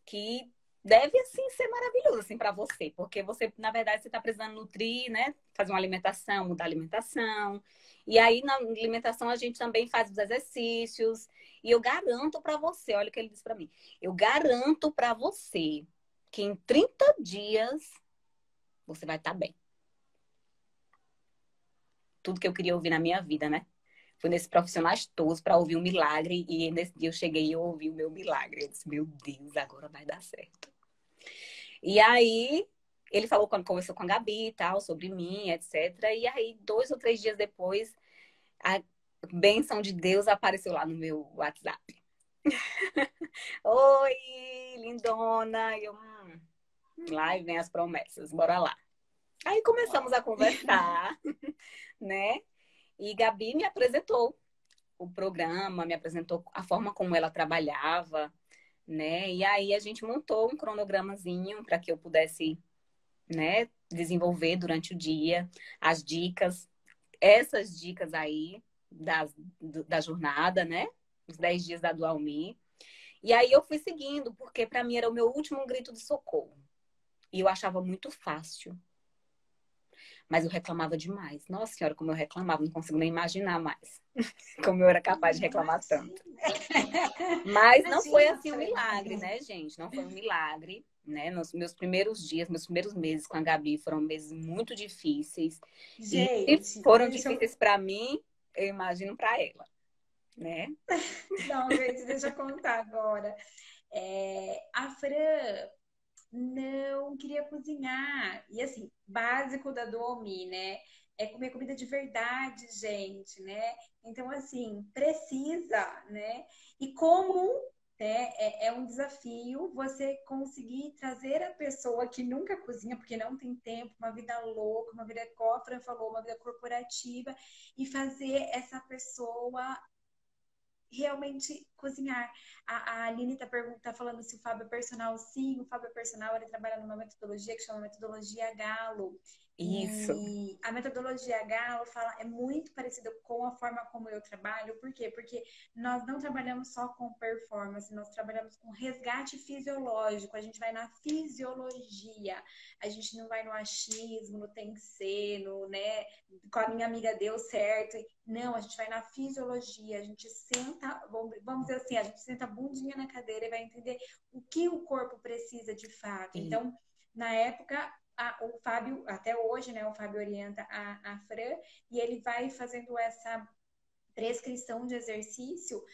S2: que deve assim ser maravilhoso assim para você, porque você, na verdade, você está precisando nutrir, né? Fazer uma alimentação, mudar a alimentação. E aí na alimentação a gente também faz os exercícios. E eu garanto para você, olha o que ele disse para mim. Eu garanto para você que em 30 dias você vai estar bem. Tudo que eu queria ouvir na minha vida, né? Fui nesses profissionais todos para ouvir um milagre. E nesse dia eu cheguei e eu ouvi o meu milagre. Eu disse, meu Deus, agora vai dar certo. E aí, ele falou quando conversou com a Gabi e tal, sobre mim, etc. E aí, 2 ou 3 dias depois, a bênção de Deus apareceu lá no meu WhatsApp. Oi, lindona. Lá vem as promessas, bora lá. Aí começamos a conversar, né? E Gabi me apresentou o programa, me apresentou a forma como ela trabalhava, né? E aí a gente montou um cronogramazinho para que eu pudesse, né, desenvolver durante o dia as dicas, essas dicas aí da jornada, né? Os 10 dias da Dual Me. E aí eu fui seguindo, porque para mim era o meu último grito de socorro. E eu achava muito fácil. Mas eu reclamava demais. Nossa Senhora, como eu reclamava, não consigo nem imaginar mais como eu era capaz de reclamar tanto. Mas não foi assim um milagre, né, gente? Não foi um milagre, né? Nos meus primeiros dias, meus primeiros meses com a Gabi foram meses muito difíceis. E se
S1: Gente,
S2: foram difíceis para mim, eu imagino para ela, né?
S1: Não, gente, deixa eu contar agora. A Fran não queria cozinhar. E assim, básico da Duomi, né? É comer comida de verdade, gente, né? Então, assim, precisa, né? E como, né, é um desafio você conseguir trazer a pessoa que nunca cozinha, porque não tem tempo, uma vida louca, uma vida, como a Fran falou, uma vida corporativa, e fazer essa pessoa realmente cozinhar. A Aline tá falando se o Fábio é personal. Sim, o Fábio é personal. Ele trabalha numa metodologia que chama metodologia Galo.
S2: Isso.
S1: E a metodologia Galo é muito parecida com a forma como eu trabalho. Por quê? Porque nós não trabalhamos só com performance, nós trabalhamos com resgate fisiológico. A gente vai na fisiologia. A gente não vai no achismo, no tem que ser, no, né? Com a minha amiga deu certo. Não, a gente vai na fisiologia, a gente senta, vamos dizer assim, a gente senta a bundinha na cadeira e vai entender o que o corpo precisa de fato. Então, na época, o Fábio, até hoje, né, o Fábio orienta a Fran e ele vai fazendo essa prescrição de exercício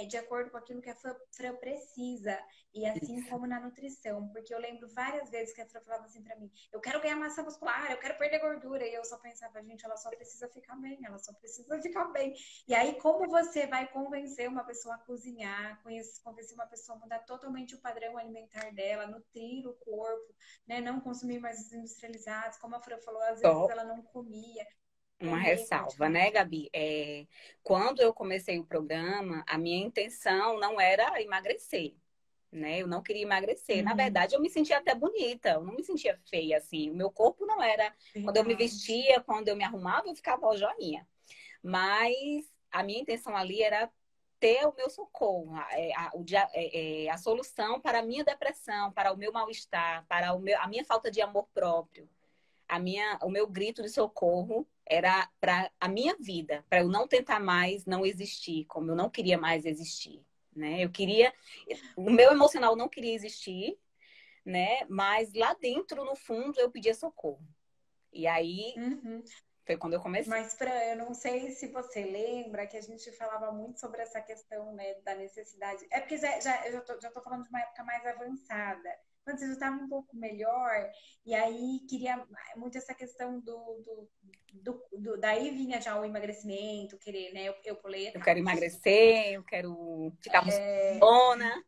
S1: de acordo com aquilo que a Fran precisa. E assim como na nutrição. Porque eu lembro várias vezes que a Fran falava assim pra mim, eu quero ganhar massa muscular, eu quero perder gordura. E eu só pensava, gente, ela só precisa ficar bem, ela só precisa ficar bem. E aí, como você vai convencer uma pessoa a cozinhar, convencer uma pessoa a mudar totalmente o padrão alimentar dela, nutrir o corpo, né? Não consumir mais industrializados, como a Fran falou, às vezes ela não comia.
S2: Uma ressalva, né, Gabi? Quando eu comecei o programa, a minha intenção não era emagrecer, né? Eu não queria emagrecer. Na verdade, eu me sentia até bonita, eu não me sentia feia, assim. O meu corpo não era... Quando eu me vestia, quando eu me arrumava, eu ficava ó, joinha. Mas a minha intenção ali era ter o meu socorro, a solução para a minha depressão, para o meu mal-estar, para a minha falta de amor próprio. O meu grito de socorro era para a minha vida, para eu não tentar mais não existir, como eu não queria mais existir, né? O meu emocional não queria existir, né? Mas lá dentro, no fundo, eu pedia socorro. E aí foi quando eu comecei.
S1: Mas, Fran, eu não sei se você lembra que a gente falava muito sobre essa questão, né, da necessidade. É porque eu já tô falando de uma época mais avançada. Quando você já estava um pouco melhor, e aí queria muito essa questão daí vinha já o emagrecimento, querer, né? Eu pulei
S2: etapas. Eu quero emagrecer, eu quero ficar musculona.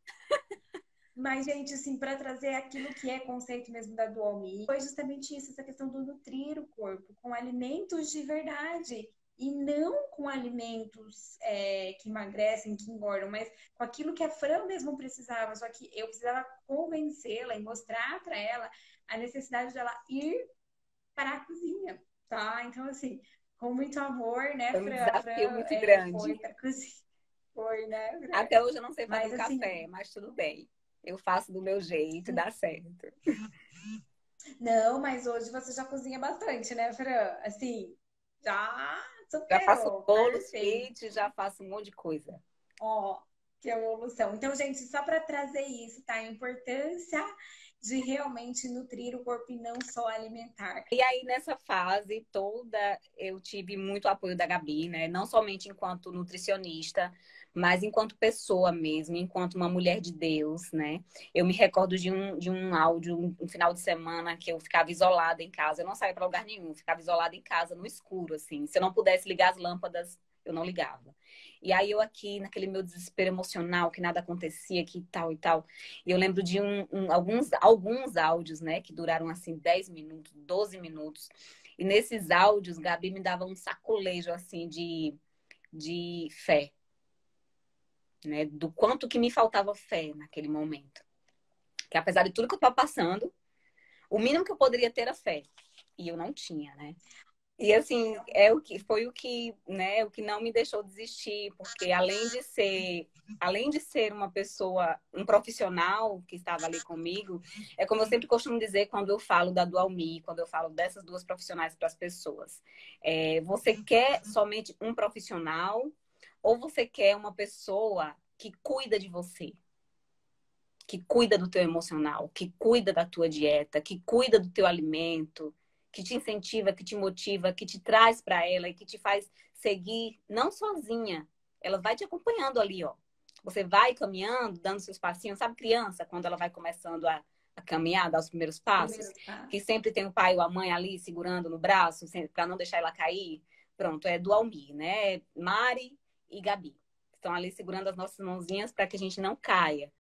S1: Mas, gente, assim, para trazer aquilo que é conceito mesmo da Dual Me, foi justamente isso, essa questão do nutrir o corpo com alimentos de verdade. E não com alimentos que emagrecem, que engordam, mas com aquilo que a Fran mesmo precisava. Só que eu precisava convencê-la e mostrar para ela a necessidade dela ir para a cozinha, tá? Então, assim, com muito amor, né,
S2: Fran? Foi um desafio muito
S1: Fran
S2: grande.
S1: foi para a cozinha. Foi, né, Fran?
S2: Até hoje eu não sei fazer
S1: mas,
S2: um café, mas tudo bem. Eu faço do meu jeito e dá certo.
S1: Não, mas hoje você já cozinha bastante, né, Fran? Assim, já
S2: Já faço
S1: superou.
S2: bolos
S1: Perfeito.
S2: fit, já faço um monte de coisa.
S1: Ó, que evolução. Então, gente, só para trazer isso, tá? A importância de realmente nutrir o corpo e não só alimentar.
S2: E aí, nessa fase toda, eu tive muito apoio da Gabi, né? Não somente enquanto nutricionista, mas enquanto pessoa mesmo, enquanto uma mulher de Deus, né? Eu me recordo de um áudio, um final de semana, que eu ficava isolada em casa. Eu não saía para lugar nenhum, ficava isolada em casa, no escuro, assim. Se eu não pudesse ligar as lâmpadas, eu não ligava. E aí, eu aqui, naquele meu desespero emocional, que nada acontecia, que tal e tal. E eu lembro de alguns áudios, né, que duraram assim 10 minutos, 12 minutos. E nesses áudios, Gabi me dava um sacolejo assim de fé, né? Do quanto que me faltava fé naquele momento. Que apesar de tudo que eu estava passando, o mínimo que eu poderia ter era fé. E eu não tinha, né? E assim, foi o que, né, o que não me deixou desistir, porque além de ser uma pessoa, um profissional que estava ali comigo, é como eu sempre costumo dizer quando eu falo da Dualmi, quando eu falo dessas duas profissionais para as pessoas. Você quer somente um profissional ou você quer uma pessoa que cuida de você? Que cuida do teu emocional, que cuida da tua dieta, que cuida do teu alimento, que te incentiva, que te motiva, que te traz para ela e que te faz seguir, não sozinha. Ela vai te acompanhando ali, ó. Você vai caminhando, dando seus passinhos. Sabe criança, quando ela vai começando a caminhar, dar os primeiros passos? Que sempre tem o pai ou a mãe ali segurando no braço, para não deixar ela cair. Pronto, é do Almir, né? Mari e Gabi. Estão ali segurando as nossas mãozinhas para que a gente não caia.